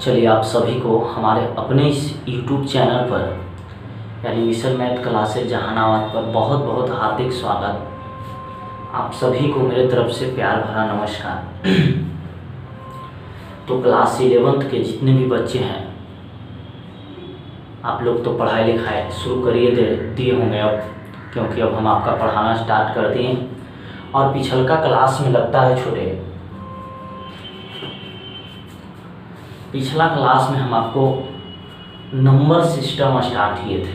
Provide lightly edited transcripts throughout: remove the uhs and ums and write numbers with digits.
चलिए आप सभी को हमारे अपने इस YouTube चैनल पर यानी मिशन मैथ क्लासेज जहानाबाद पर बहुत बहुत हार्दिक स्वागत। आप सभी को मेरे तरफ से प्यार भरा नमस्कार। तो क्लास 11th के जितने भी बच्चे हैं आप लोग तो पढ़ाई लिखाई शुरू करिए दिए होंगे अब, क्योंकि अब हम आपका पढ़ाना स्टार्ट कर दिए और पिछलका क्लास में लगता है छोटे पिछला क्लास में हम आपको नंबर सिस्टम स्टार्ट किए थे।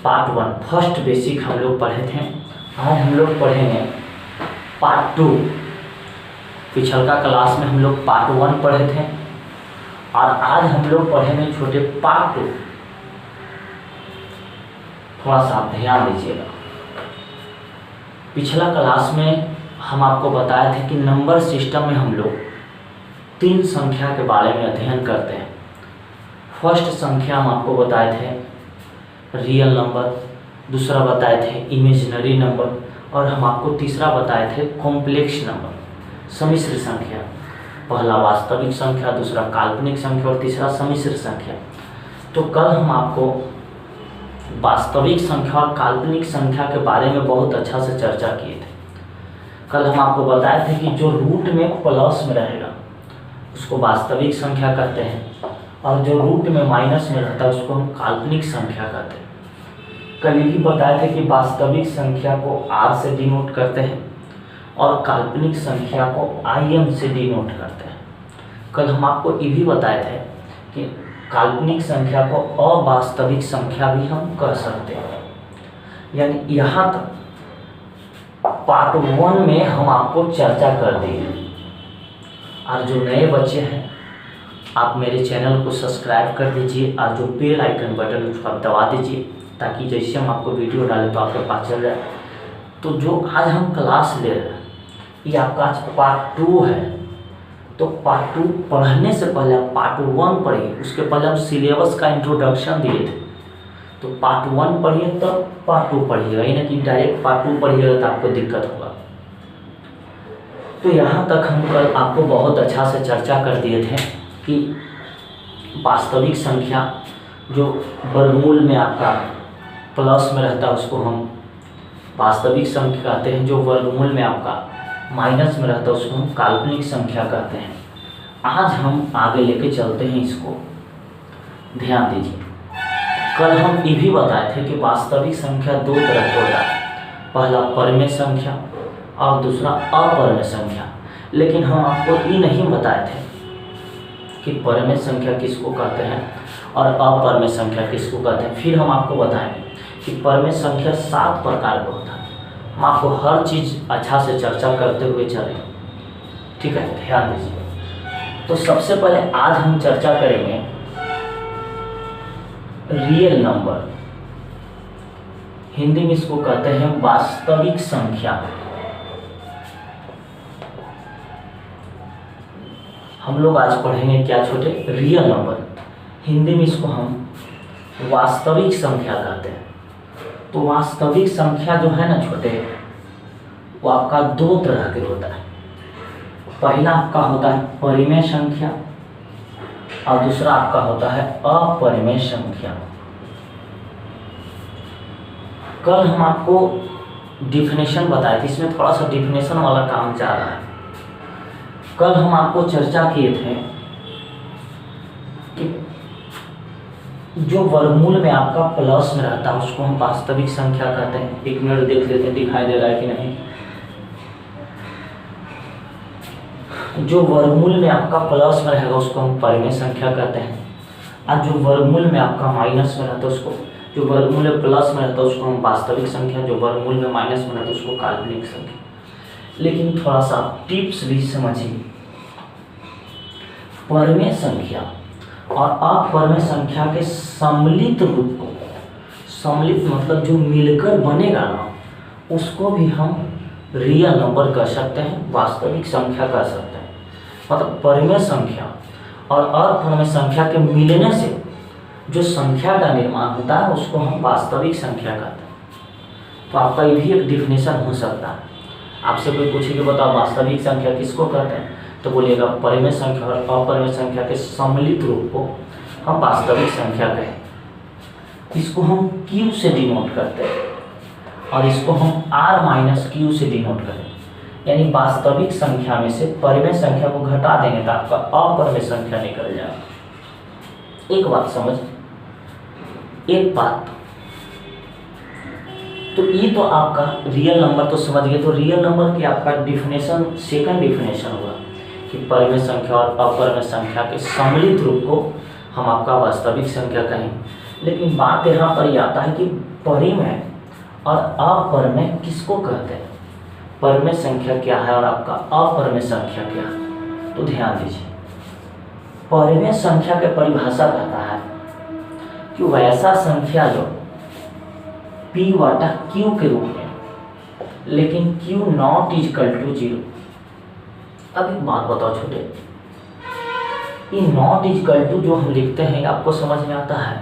पार्ट 1 फर्स्ट बेसिक हम लोग पढ़े थे। आज हम लोग पढ़ेंगे पार्ट 2। पिछलका क्लास में हम लोग पार्ट 1 पढ़े थे और आज हम लोग पढ़ेंगे छोटे पार्ट 2। थोड़ा सा आप ध्यान दीजिएगा। पिछला क्लास में हम आपको बताए थे कि नंबर सिस्टम में हम लोग 3 संख्या के बारे में अध्ययन करते हैं। फर्स्ट संख्या हम आपको बताए थे रियल नंबर, दूसरा बताए थे इमेजिनरी नंबर और हम आपको तीसरा बताए थे कॉम्प्लेक्स नंबर, सम्मिश्र संख्या। पहला वास्तविक संख्या, दूसरा काल्पनिक संख्या और तीसरा सम्मिश्र संख्या। तो कल हम आपको वास्तविक संख्या और काल्पनिक संख्या के बारे में बहुत अच्छा से चर्चा किए थे। कल हम आपको बताए थे कि जो रूट में प्लस में रहेगा उसको वास्तविक संख्या कहते हैं और जो रूट में माइनस में रहता है उसको हम काल्पनिक संख्या कहते हैं। कल ये भी बताए थे कि वास्तविक संख्या को r से डिनोट करते हैं और काल्पनिक संख्या को im से डिनोट करते हैं। कल हम आपको ये भी बताए थे कि काल्पनिक संख्या को अवास्तविक संख्या भी हम कह सकते हैं। यानी यहाँ तक पार्ट 1 में हम आपको चर्चा कर दी है। और जो नए बच्चे हैं आप मेरे चैनल को सब्सक्राइब कर दीजिए और जो बेल आइकन बटन उसको आप दबा दीजिए ताकि जैसे हम आपको वीडियो डालें तो आपके पास चल जाए। तो जो आज हम क्लास ले रहे हैं ये आपका आज पार्ट 2 है। तो पार्ट 2 पढ़ने से पहले आप पार्ट 1 पढ़िए। उसके पहले हम सिलेबस का इंट्रोडक्शन दिए थे। तो पार्ट 1 पढ़िए तब पार्ट 2 पढ़िएगा, ये ना कि डायरेक्ट पार्ट 2 पढ़िएगा तो आपको दिक्कत होगा। तो यहाँ तक हम कल आपको बहुत अच्छा से चर्चा कर दिए थे कि वास्तविक संख्या जो वर्गमूल में आपका प्लस में रहता है उसको हम वास्तविक संख्या कहते हैं। जो वर्गमूल में आपका माइनस में रहता है उसको हम काल्पनिक संख्या कहते हैं। आज हम आगे लेके चलते हैं इसको, ध्यान दीजिए। कल हम ये भी बताए थे कि वास्तविक संख्या 2 तरह की होता है, पहला परमेय संख्या और दूसरा अपरमेय संख्या। लेकिन हम आपको ये नहीं बताए थे कि परमेय संख्या किसको कहते हैं और अपरमेय संख्या किसको कहते हैं। फिर हम आपको बताएंगे कि परमेय संख्या 7 प्रकार का होता है। हम आपको हर चीज़ अच्छा से चर्चा करते हुए चलें, ठीक है, ध्यान दीजिए। तो सबसे पहले आज हम चर्चा करेंगे रियल नंबर, हिंदी में इसको कहते हैं वास्तविक संख्या। हम लोग आज पढ़ेंगे क्या छोटे, रियल नंबर, हिंदी में इसको हम वास्तविक संख्या कहते हैं। तो वास्तविक संख्या जो है ना छोटे, वो आपका 2 तरह के होता है। पहला आपका होता है परिमेय संख्या और दूसरा आपका होता है अपरिमेय संख्या। कल हम आपको डिफिनेशन बताए थे, इसमें थोड़ा सा डिफिनेशन वाला काम चल रहा है। कल हम आपको चर्चा किए थे कि जो वर्गमूल में आपका प्लस में रहता है उसको हम वास्तविक संख्या कहते हैं। एक मिनट देख लेते हैं दिखाई दे रहा है कि नहीं। जो वर्गमूल में आपका प्लस में रहेगा उसको हम परिमेय संख्या कहते हैं और जो वर्गमूल में आपका माइनस में रहता है उसको, जो वर्गमूल में प्लस में रहता है उसको हम वास्तविक संख्या, जो वर्गमूल में माइनस में रहता है उसको काल्पनिक संख्या। लेकिन थोड़ा सा टिप्स भी समझिए। परमेय संख्या और अपरमेय संख्या के सम्मिलित रूप को, सम्मिलित मतलब जो मिलकर बनेगा ना, उसको भी हम रियल नंबर कह सकते हैं, वास्तविक संख्या कह सकते हैं। मतलब परमेय संख्या और अपरमेय संख्या के मिलने से जो संख्या का निर्माण होता है उसको हम वास्तविक संख्या कहते हैं। तो आपका ये भी एक डिफिनेशन हो सकता है। आपसे कोई पूछे कि बताओ वास्तविक संख्या किसको कहते हैं, तो बोलिएगा परिमेय संख्या और अपरिमेय संख्या के सम्मिलित रूप को हम वास्तविक संख्या कहें। इसको हम Q से डिनोट करते हैं और इसको हम R माइनस Q से डिनोट करें, यानी वास्तविक संख्या में से परिमेय संख्या को घटा देंगे तो आपका अपरिमेय संख्या निकल जाएगा। एक बात समझ, एक बात तो ये तो आपका रियल नंबर तो समझ गए। तो रियल नंबर की आपका डिफिनेशन, सेकंड डिफिनेशन हुआ कि परिमेय संख्या और अपरिमेय संख्या के सम्मिलित रूप को हम आपका वास्तविक संख्या कहें। लेकिन बात यहाँ पर ये आता है कि परिमेय और अपरिमेय किसको कहते हैं, परिमेय संख्या क्या है और आपका अपरिमेय संख्या क्या है। तो ध्यान दीजिए, परिमेय संख्या की परिभाषा कहता है कि वैसा संख्या जो P वाटा Q के रूप में, लेकिन Q नॉट इक्वल टू 0। अब एक बात बताओ छोटे, ये नॉट इक्वल टू जो हम लिखते हैं आपको समझ में आता है?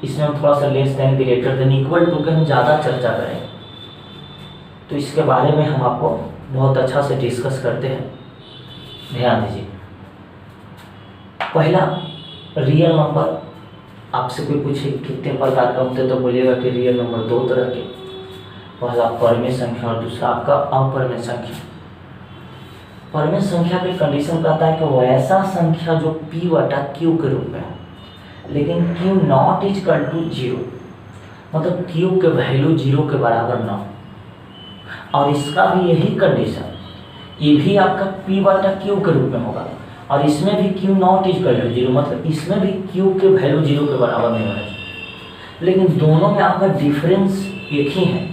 इसमें हम थोड़ा सा less than, greater than, equal to के हम ज़्यादा चर्चा करें तो इसके बारे में हम आपको बहुत अच्छा से डिस्कस करते हैं। ध्यान दीजिए, पहला रियल नंबर आपसे कोई पूछे कितने प्रकार का होते तो बोलिएगा कि रियल नंबर दो तरह के, पहला परिमेय संख्या और दूसरा आपका अपरिमेय संख्या। परिमेय संख्या की कंडीशन कहता है कि वैसा संख्या जो P वाटा Q के रूप में हो, लेकिन Q नॉट इक्वल टू 0, मतलब Q के वैल्यू 0 के बराबर ना हो। और इसका भी यही कंडीशन, ये भी आपका P वाटा Q के रूप में होगा और इसमें भी Q नॉट इक्वल टू 0, मतलब इसमें भी Q के वैल्यू 0 के बराबर नहीं होना चाहिए। लेकिन दोनों में आपका डिफरेंस एक ही है,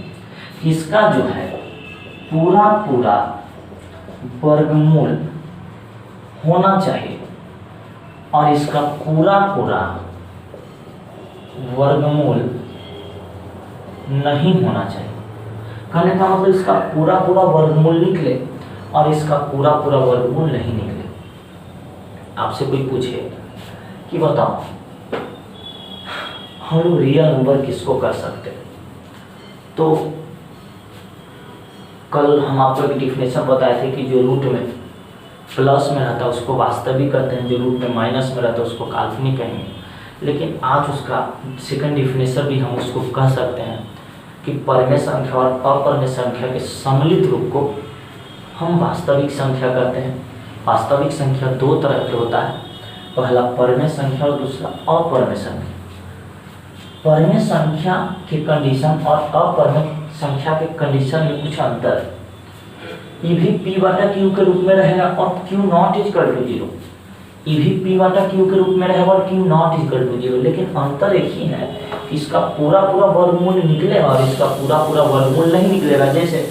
इसका जो है पूरा पूरा वर्गमूल होना चाहिए और इसका पूरा पूरा वर्गमूल नहीं होना चाहिए। कहने का मतलब इसका पूरा पूरा वर्गमूल निकले और इसका पूरा पूरा वर्गमूल नहीं निकले। आपसे कोई पूछे कि बताओ हम लोग रियल नंबर किसको कर सकते हैं, तो कल हम आपको एक डिफिनेशन बताए थे कि जो रूट में प्लस में रहता है उसको वास्तविक कहते हैं, जो रूट में माइनस में रहता है उसको काल्पनिक कहेंगे। लेकिन आज उसका सेकंड डिफिनेशन भी हम उसको कह सकते हैं कि परिमेय संख्या और अपरिमेय संख्या के सम्मिलित रूप को हम वास्तविक संख्या कहते हैं। वास्तविक संख्या दो तरह के होता है, पहला परिमेय संख्या और दूसरा अपरिमेय संख्या। परिमेय संख्या की कंडीशन और अपरिमेय संख्या के कंडीशन में कुछ अंतर है। ये भी P वाटा Q के रूप में रहेगा और Q नॉट इक्वल टू 0, ये भी P वाटा Q के रूप में रहेगा और Q नॉट इक्वल टू 0। लेकिन अंतर एक ही है कि इसका पूरा पूरा वर्गमूल निकलेगा और इसका पूरा पूरा वर्गमूल नहीं निकलेगा। जैसे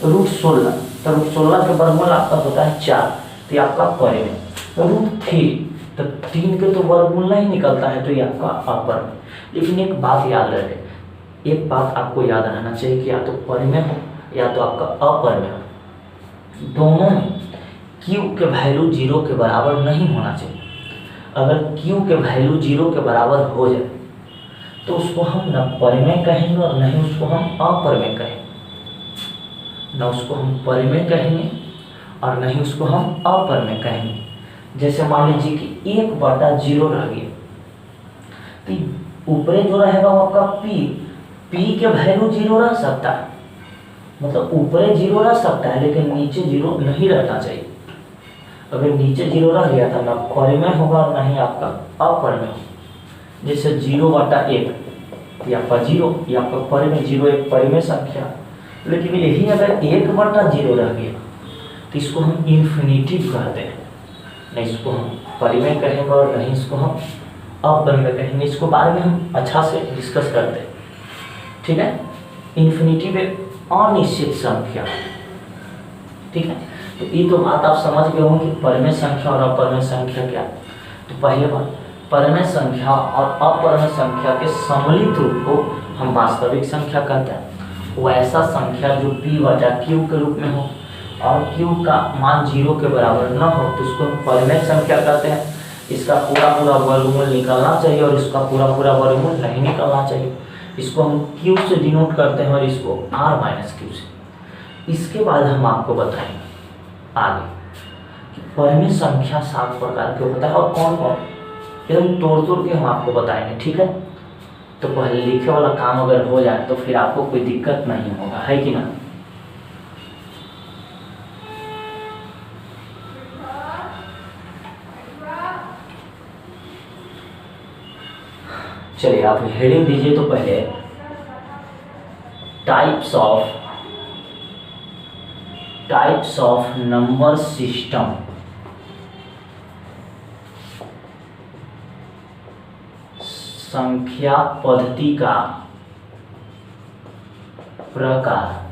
रूट 16, तो रूट 16 के वर्गमूल आपका होता है 4, तो ये आपका परिमेय। रूट 3, तो 3 के तो वर्गमूल नहीं निकलता है, तो ये आपका अपरिमेय। लेकिन एक बात याद रखें, एक बात आपको याद रहना चाहिए कि या तो परिमेय हो या तो आपका अपरिमेय हो, दोनों में Q के वैल्यू 0 के बराबर नहीं होना चाहिए। अगर Q के वैल्यू 0 के बराबर हो जाए तो उसको हम न परिमेय कहेंगे और नहीं उसको हम अपरिमेय कहेंगे, न उसको हम परिमेय कहेंगे और नहीं उसको हम अपरिमेय कहेंगे। जैसे मान लीजिए कि 1/0 रह गया, तो ऊपरे जो रहेगा वो आपका P के वैल्यू 0 रह सकता है, मतलब ऊपरे 0 रह सकता है लेकिन नीचे 0 नहीं रहना चाहिए। अगर नीचे 0 रह गया था ना परिमेय होगा और नहीं आपका अपरिमेय होगा। जैसे 0/1 या आपका 0 या आपका परिमेय, 0 एक परिमेय संख्या, लेकिन यही अगर 1/0 रह गया तो इसको हम इन्फिनिटिव कहते हैं, नहीं इसको हम परिमेय कहेंगे और नहीं इसको हम अपरिमेय कहेंगे। इसको बारे में हम अच्छा से डिस्कस करते हैं, ठीक है। इन्फिनिटिव एक अनिश्चित संख्या, ठीक है। तो ये तो बात आप समझ गए होंगे कि परिमेय संख्या और अपरिमेय संख्या क्या। तो पहले बात, परिमेय संख्या और अपरिमेय संख्या के सम्मिलित रूप को हम वास्तविक संख्या कहते हैं। वैसा संख्या जो P वाटा Q के रूप में हो और Q का मान 0 के बराबर न हो तो उसको हम परिमेय संख्या कहते हैं। इसका पूरा पूरा वर्गमूल निकलना चाहिए और इसका पूरा पूरा वर्गमूल नहीं निकलना चाहिए। इसको हम Q से डिनोट करते हैं और इसको R माइनस Q से। इसके बाद हम आपको बताएंगे आगे परिमेय संख्या 7 प्रकार के होता है और कौन कौन, एकदम तोड़ तोड़ के हम आपको बताएंगे, ठीक है। तो पहले लिखे वाला काम अगर हो जाए तो फिर आपको कोई दिक्कत नहीं होगा, है कि ना। चलिए आप हेडिंग दीजिए। तो पहले टाइप्स ऑफ नंबर सिस्टम, संख्या पद्धति का प्रकार।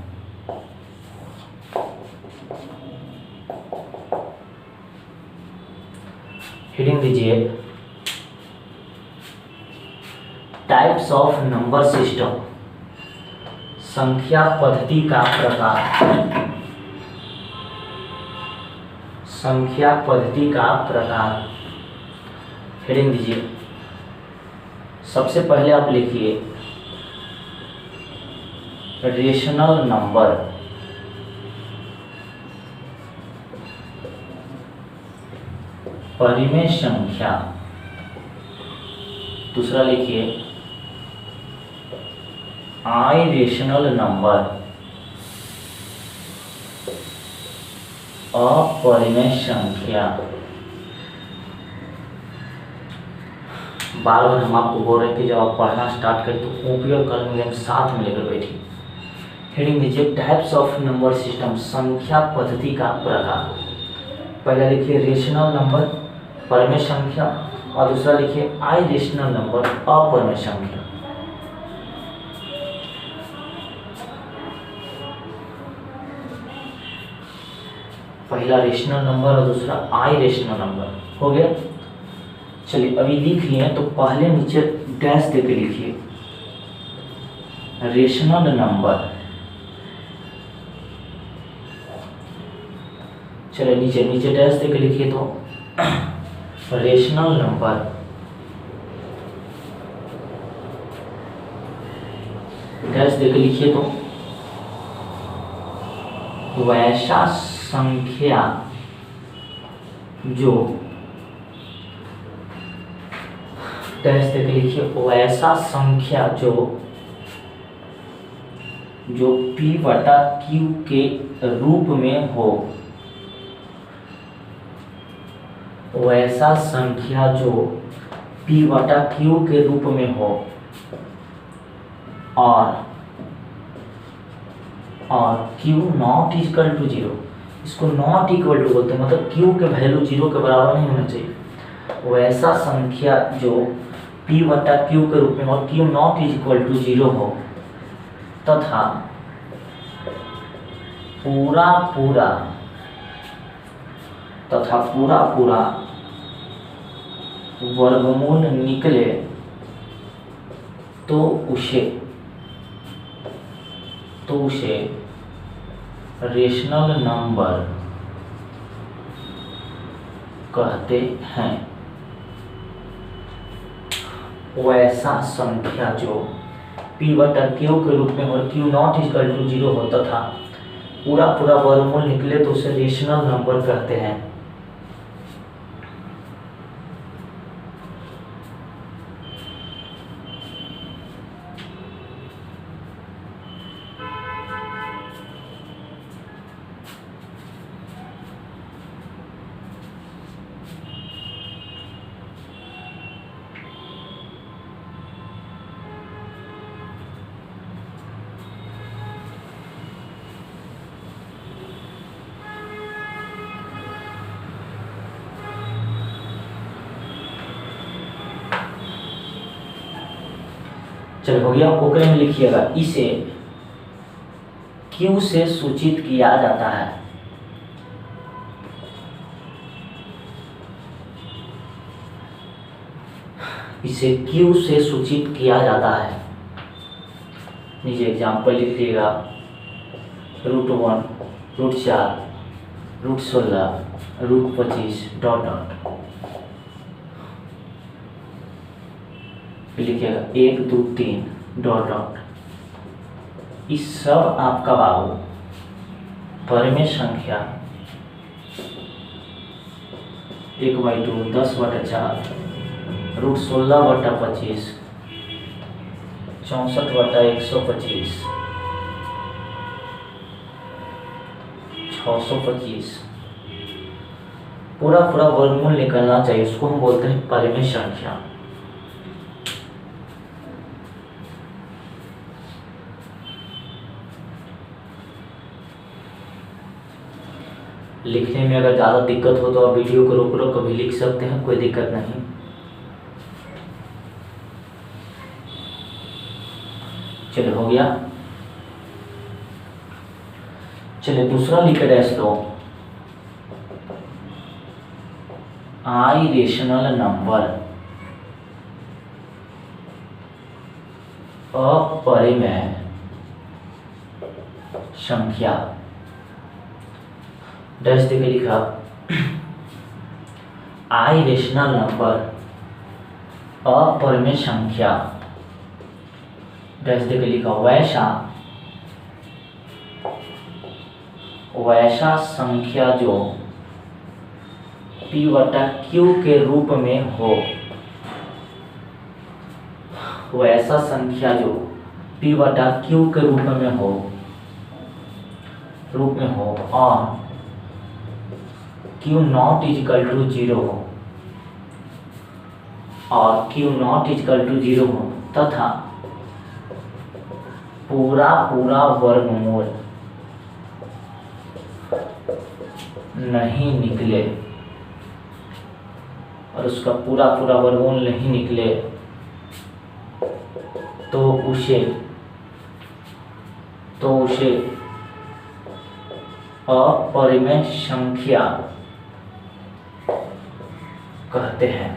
हेडिंग दीजिए टाइप्स ऑफ नंबर सिस्टम, संख्या पद्धति का प्रकार। संख्या पद्धति का प्रकार। हेडिंग दीजिए। सबसे पहले आप लिखिए रेशनल नंबर, परिमेय संख्या। दूसरा लिखिए इरेशनल नंबर, अपरिमेय संख्या। बार बार हम आपको बोल रहे हैं कि जब आप पढ़ना स्टार्ट करें तो कॉपी और कलम एकदम साथ में लेकर बैठिए। हेडिंग दीजिए टाइप्स ऑफ नंबर सिस्टम, संख्या पद्धति का प्रकार। पहला लिखिए रेशनल नंबर, परिमेय संख्या, और दूसरा लिखिए इरेशनल नंबर, अपरिमेय संख्या। पहला रेशनल नंबर और दूसरा इरेशनल नंबर हो गया। चलिए अभी लिख लिए तो पहले नीचे डैश देके लिखिए रेशनल नंबर। चलिए नीचे नीचे डैश देके लिखिए तो रेशनल नंबर, डैश देके लिखिए तो वैसा संख्या जो, डैश देके लिखिए वैसा संख्या जो P बटा Q के रूप में हो, वैसा संख्या जो P बटा Q के रूप में हो और Q नॉट इक्वल टू 0। इसको नॉट इक्वल टू बोलते हैं, मतलब Q के वैल्यू 0 के बराबर नहीं होना चाहिए। वैसा संख्या जो P बटा Q के रूप में और Q नॉट इक्वल टू 0 हो तथा पूरा पूरा वर्गमूल निकले तो उसे रेशनल नंबर कहते हैं। वैसा संख्या जो P बटा Q के रूप में और Q नॉट इक्वल टू 0 हो तथा पूरा वर्गमूल निकले तो उसे रेशनल नंबर कहते हैं। चलो हो गया। ओकरे में लिखिएगा इसे Q से सूचित किया जाता है। इसे Q से सूचित किया जाता है। नीचे एग्जाम्पल लिख लीजिएगा √1, √4, √16, √25 डॉट लिखिएगा 1 2 3 डॉट डॉट। इस सब आपका बाबू परिमेय संख्या 1/2 10/4 √16/25 64/125 625 पूरा पूरा वर्गमूल निकलना चाहिए, उसको हम बोलते हैं परिमेय संख्या। लिखने में अगर ज़्यादा दिक्कत हो तो आप वीडियो को रोक रोक कभी लिख सकते हैं, कोई दिक्कत नहीं। चलो हो गया। चलिए दूसरा लिखे डैश लो, आई रेशनल नंबर अपरिमेय संख्या। डैश देके लिखा आई रेशनल नंबर अपरिमेय संख्या, डैश देके लिखा वैसा संख्या जो P/Q के रूप में हो, वैसा संख्या जो P/Q के रूप में हो और Q नॉट इक्वल टू 0 हो तथा पूरा वर्गमूल नहीं निकले और उसका पूरा वर्गमूल नहीं निकले तो उसे अपरिमेय संख्या कहते हैं।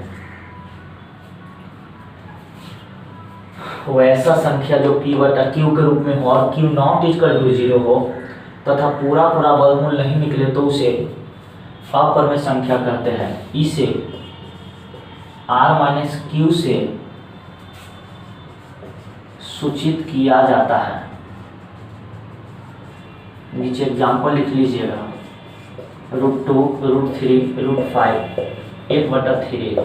वैसा संख्या जो P/Q के रूप में हो और Q नॉट इक्वल टू 0 हो तथा पूरा वर्गमूल नहीं निकले तो उसे अपरिमेय संख्या कहते हैं। इसे R-Q से सूचित किया जाता है। नीचे एग्जाम्पल लिख लीजिएगा, √2 √3 √5 1/3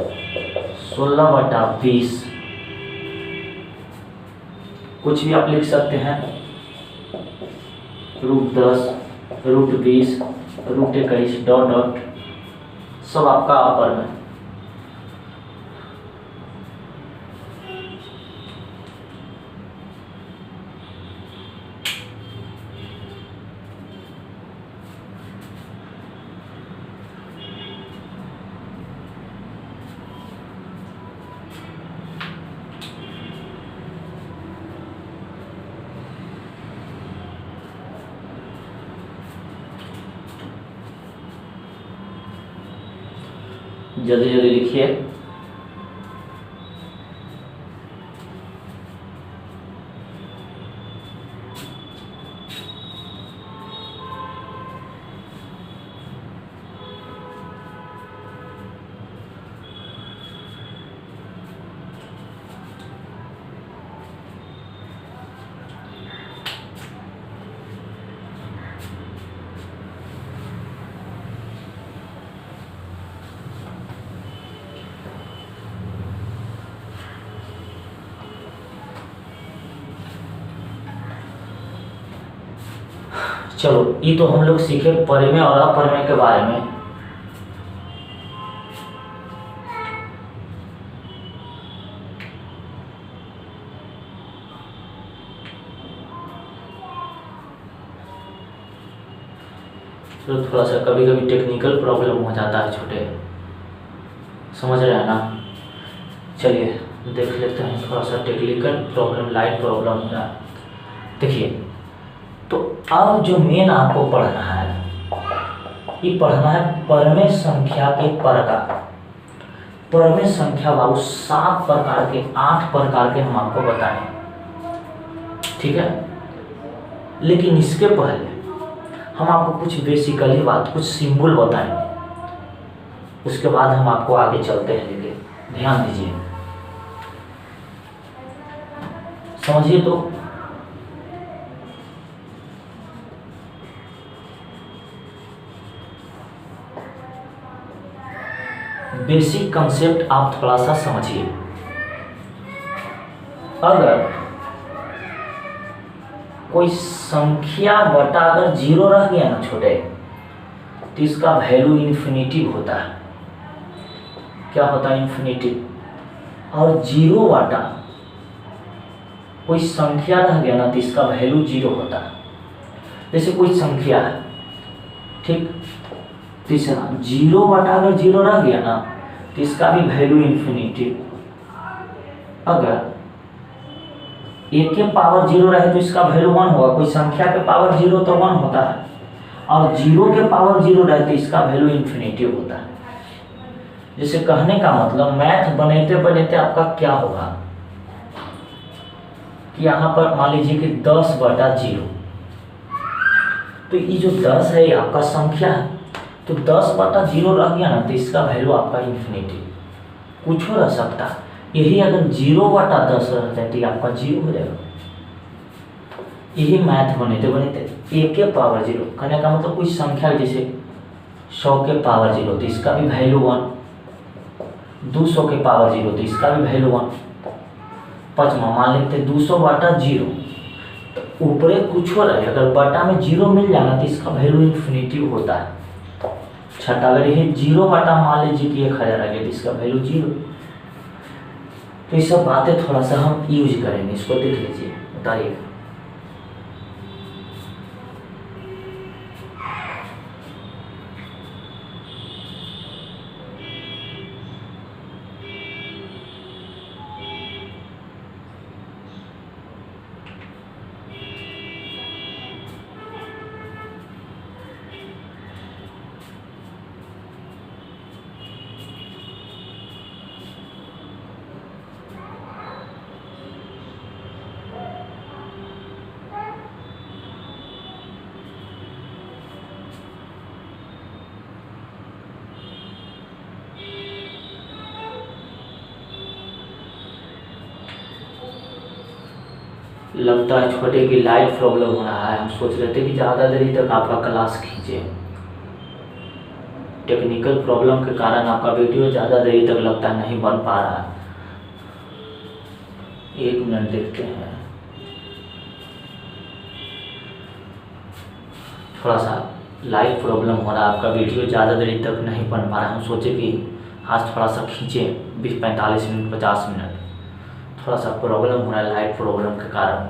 16/20 कुछ भी आप लिख सकते हैं, √10 √20 √21 ... सब आपका अपर में। जल्दी जल्दी लिखिए। चलो ये तो हम लोग सीखे परिमेय और अपरिमेय के बारे में। तो थोड़ा सा कभी कभी टेक्निकल प्रॉब्लम हो जाता है छोटे, समझ रहे हैं ना। चलिए देख लेते हैं थोड़ा सा टेक्निकल प्रॉब्लम, लाइट प्रॉब्लम है। देखिए तो अब जो मेन आपको पढ़ना है, ये पढ़ना है परिमेय संख्या के प्रकार। परिमेय संख्या बाबू 7 प्रकार के 8 प्रकार के हम आपको बताएं, ठीक है। लेकिन इसके पहले हम आपको कुछ बेसिकली बात, कुछ सिंबल बताएंगे, उसके बाद हम आपको आगे चलते हैं लेके। ध्यान दीजिए, समझिए। तो बेसिक कंसेप्ट आप थोड़ा सा समझिए। अगर कोई संख्या बटा अगर जीरो रह गया ना छोटे, तो इसका वैल्यू इन्फिनिटिव होता है। क्या होता है? इन्फिनिटिव। और जीरो बटा कोई संख्या रह गया ना, तो इसका वैल्यू जीरो होता है। जैसे कोई संख्या है, ठीक, तीसरा जीरो बटा अगर जीरो रह गया ना, तो इसका भी वैल्यू इन्फिनिटिव। अगर एक के पावर जीरो रहे तो इसका वैल्यू वन होगा। कोई संख्या के पावर जीरो तो वन होता है, और जीरो के पावर जीरो रहे तो इसका वैल्यू इन्फिनिटिव होता है। जैसे कहने का मतलब मैथ बनाते बनाते आपका क्या होगा कि यहाँ पर मान लीजिए कि 10 बटा जीरो, तो ये जो 10 है ये आपका संख्या है, तो 10 बटा जीरो रह गया ना, तो इसका वैल्यू आपका इन्फिनिटिव। कुछ हो रह सकता है, यही अगर 0 बटा 10 रह जाए तो आपका जीरो हो जाएगा। यही मैथ बनाते बनाते एक के पावर जीरो, कहने का मतलब कोई संख्या जैसे 100 के पावर जीरो, तो इसका भी वैल्यू 1। 200 के पावर जीरो, तो इसका भी वैल्यू 1। पाँचवा मान लेते 200 बटा जीरो, तो ऊपरे कुछ हो रहा है, अगर बटा में जीरो मिल जाना तो इसका वैल्यू इन्फिनिटिव होता है। छठा, अगर ये 0 बटा मान लीजिए कि 1000 आ गया, तो इसका वैल्यू 0। तो ये सब बातें थोड़ा सा हम यूज करेंगे, इसको देख लीजिए, बताइए। लगता है छोटे की लाइट प्रॉब्लम हो रहा है। हम सोच रहे थे कि ज़्यादा देरी तक आपका क्लास खींचे, टेक्निकल प्रॉब्लम के कारण आपका वीडियो ज़्यादा देरी तक लगता है नहीं बन पा रहा है। 1 मिनट देखते हैं, थोड़ा सा लाइट प्रॉब्लम हो रहा है, आपका वीडियो ज़्यादा देरी तक नहीं बन पा रहा है। हम सोचे कि आज थोड़ा सा खींचें 20-45 मिनट 50 मिनट, थोड़ा सा प्रॉब्लम हो रहा है लाइट प्रॉब्लम के कारण।